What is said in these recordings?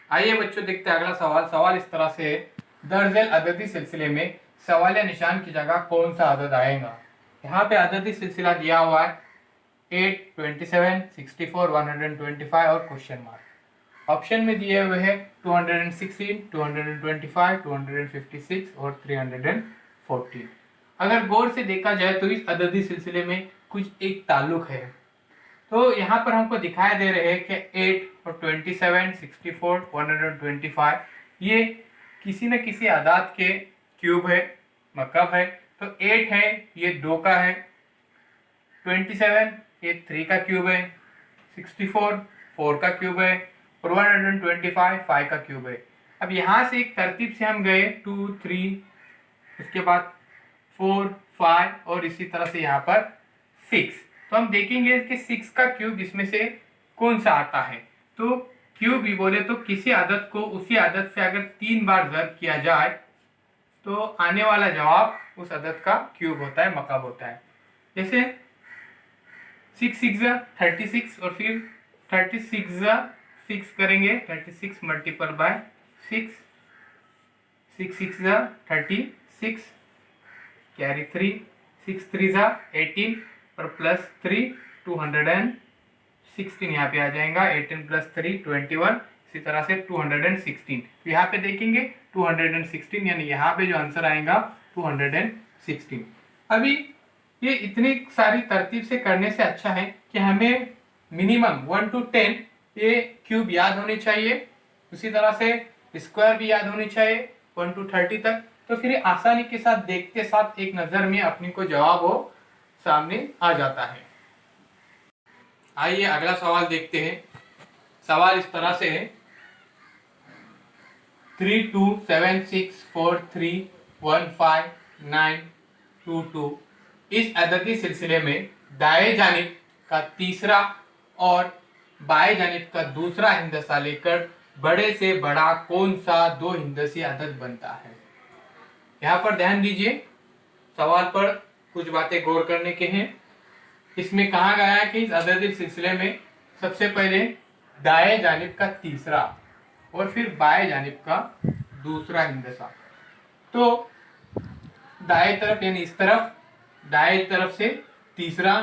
आइए बच्चों देखते हैं अगला सवाल। सवाल इस तरह से है, दर्जल अददी सिलसिले में सवाल या निशान की जगह कौन सा अदद आएगा। यहाँ पे अददी सिलसिला दिया हुआ है 8, 27, 64, 125 और क्वेश्चन मार्क। ऑप्शन में दिए हुए हैं 216, 225, 256 और 314। अगर गौर से देखा जाए तो इस अददी सिलसिले में कुछ एक ताल्लुक है। तो यहाँ पर हमको दिखाई दे रहे हैं कि 8 और 27, 64, 125 ये किसी न किसी अदाद के क्यूब है, मकब है। तो 8 है, ये 2 का है। 27 ये 3 का क्यूब है। 64 4 का क्यूब है और 125 5 का क्यूब है। अब यहाँ से एक तरतीब से हम गए 2 3, उसके बाद 4 5 और इसी तरह से यहाँ पर 6। तो हम देखेंगे कि 6 का क्यूब इसमें से कौन सा आता है। तो क्यूब भी बोले तो किसी आदत को उसी आदत से अगर 3 बार ज़र्ब किया जाए तो आने वाला जवाब उस आदत का क्यूब होता है, मकाब होता है। जैसे 6 6 36 और फिर 36 6 करेंगे, 36 मल्टीपल बाय 6, 6 6 36 कैरी 3, 6 3 18 और प्लस 3 216 यहाँ पे आ जाएगा। 18 प्लस 3 21, इसी तरह से 216। तो यहाँ पे देखेंगे 216 यानी यहाँ पे जो आंसर आएगा 216। अभी ये इतनी सारी तरतीब से करने से अच्छा है कि हमें मिनिमम 1 to 10 ये क्यूब याद होने चाहिए, उसी तरह से स्क्वायर भी याद होनी चाहिए 1 to 30 तक। तो फिर आसानी के साथ देखते साथ एक नज़र में अपनी को जवाब हो सामने आ जाता है। आइए अगला सवाल देखते हैं। सवाल इस तरह से है 3 2 7 6 4 3 1 5 9 2 2 इस अददी सिलसिले में दाएं जानिब का तीसरा और बाएं जानिब का दूसरा हिंदसा लेकर बड़े से बड़ा कौन सा दो हिंदसी अदद बनता है। यहाँ पर ध्यान दीजिए, सवाल पर कुछ बातें गौर करने के हैं। इसमें कहा गया है कि इस अददी सिलसिले में सबसे पहले दाएं जानिब का तीसरा और फिर बाएं जानिब का दूसरा हिंदसा। तो दाएं तरफ यानी इस तरफ, दाएं तरफ से तीसरा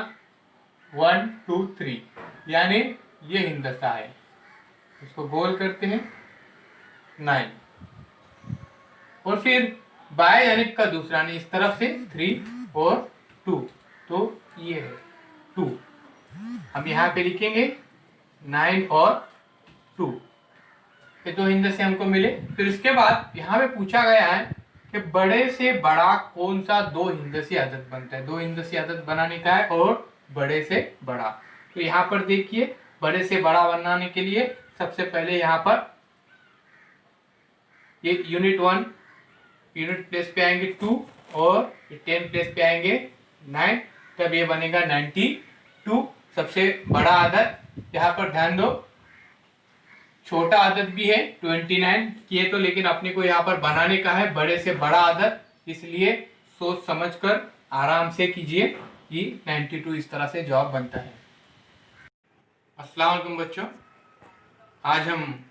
1 2 3 यानी ये हिंदसा है, इसको गोल करते हैं 9। और फिर बाएं जानिब का दूसरा यानी इस तरफ से 3 और 2, तो ये है 2। हम यहाँ पे लिखेंगे 9 और 2, ये दो हिंदसे हमको मिले। फिर इसके बाद यहाँ पे पूछा गया है कि बड़े से बड़ा कौन सा दो हिंदसी अदद बनता है। दो हिंदसी अदद बनाने का है और बड़े से बड़ा। तो यहाँ पर देखिए, बड़े से बड़ा बनाने के लिए सबसे पहले यहाँ पर ये यूनिट 1 यूनिट प्लेस पे आएंगे 2 और 10 प्लेस पे आएंगे 9, तब ये बनेगा 92 सबसे बड़ा आदद। यहाँ पर ध्यान दो, छोटा आदद भी है 29 किए तो, लेकिन अपने को यहाँ पर बनाने का है बड़े से बड़ा आदद, इसलिए सोच समझकर आराम से कीजिए कि 92 इस तरह से जवाब बनता है। अस्सलाम वालेकुम बच्चों, आज हम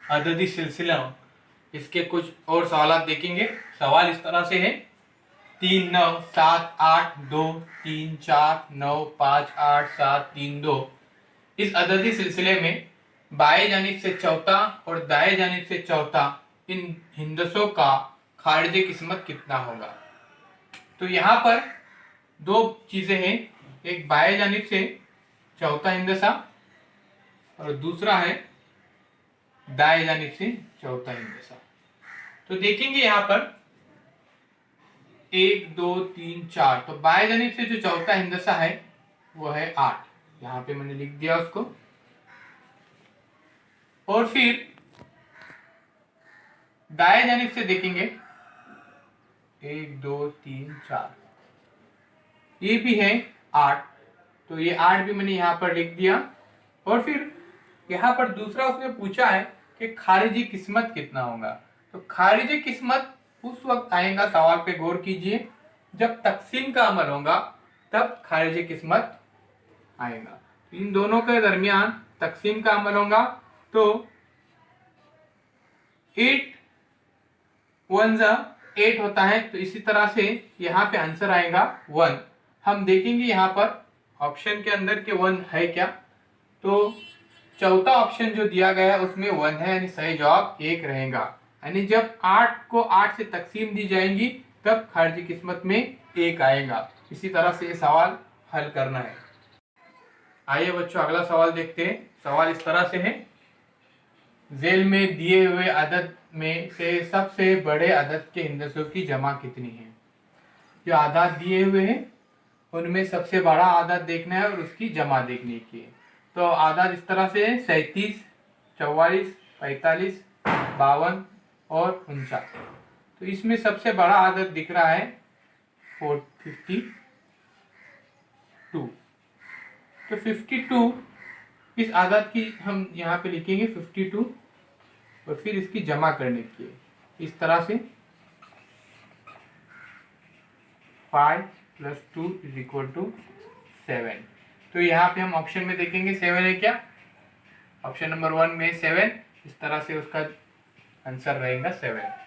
अददी सिलसिला इसके कुछ और सवाल देखेंगे। सवाल इस तरह से है 3 9 7 8 2 3 4 9 5 8 7 3 2 इस अददी सिलसिले में बाएं जानिब से चौथा और दाएं जानिब से चौथा इन हिंदसों का खारिज किस्मत कितना होगा। तो यहाँ पर दो चीज़ें हैं, एक बाएं जानिब से चौथा हिंदसा और दूसरा है दाएं जानिब से चौथा हिंदसा। तो देखेंगे यहाँ पर 1 2 3 4, तो बाएं जानिब से जो चौथा हिंदसा है वो है 8, यहाँ पे मैंने लिख दिया उसको। और फिर दाएं जानिब से देखेंगे 1 2 3 4, ये भी है 8, तो ये 8 भी मैंने यहाँ पर लिख दिया। और फिर यहाँ पर दूसरा उसने पूछा है कि खारिजी किस्मत कितना होगा। तो खारिजी किस्मत उस वक्त आएगा, सवाल पे गौर कीजिए, जब तकसीम का अमल होगा तब खारिजी किस्मत आएगा। इन दोनों के दरमियान तकसीम का अमल होगा तो 8 वन जा 8 होता है, तो इसी तरह से यहाँ पे आंसर आएगा 1। हम देखेंगे यहाँ पर ऑप्शन के अंदर के 1 है क्या, तो चौथा ऑप्शन जो दिया गया है उसमें 1 है, यानी सही जवाब 1 रहेगा। यानी जब 8 को 8 से तकसीम दी जाएंगी तब खारिजी किस्मत में 1 आएगा। इसी तरह से ये सवाल हल करना है। आइए बच्चों अगला सवाल देखते हैं। सवाल इस तरह से है, झेल में दिए हुए अदद में से सबसे बड़े अदद के हिंदसों की जमा कितनी है। जो आदाद दिए हुए हैं उनमें सबसे बड़ा आदाद देखना है और उसकी जमा देखने की है। तो आदाद इस तरह से है 37, 44, 45, 52 और 49। तो इसमें सबसे बड़ा आदद दिख रहा है 52। तो 52 इस आदत की हम यहाँ पे लिखेंगे 52 और फिर इसकी जमा करने की है इस तरह से 5 + 2 = 7। तो यहाँ पे हम ऑप्शन में देखेंगे 7 है क्या, ऑप्शन नंबर 1 में 7, इस तरह से उसका आंसर रहेगा 7।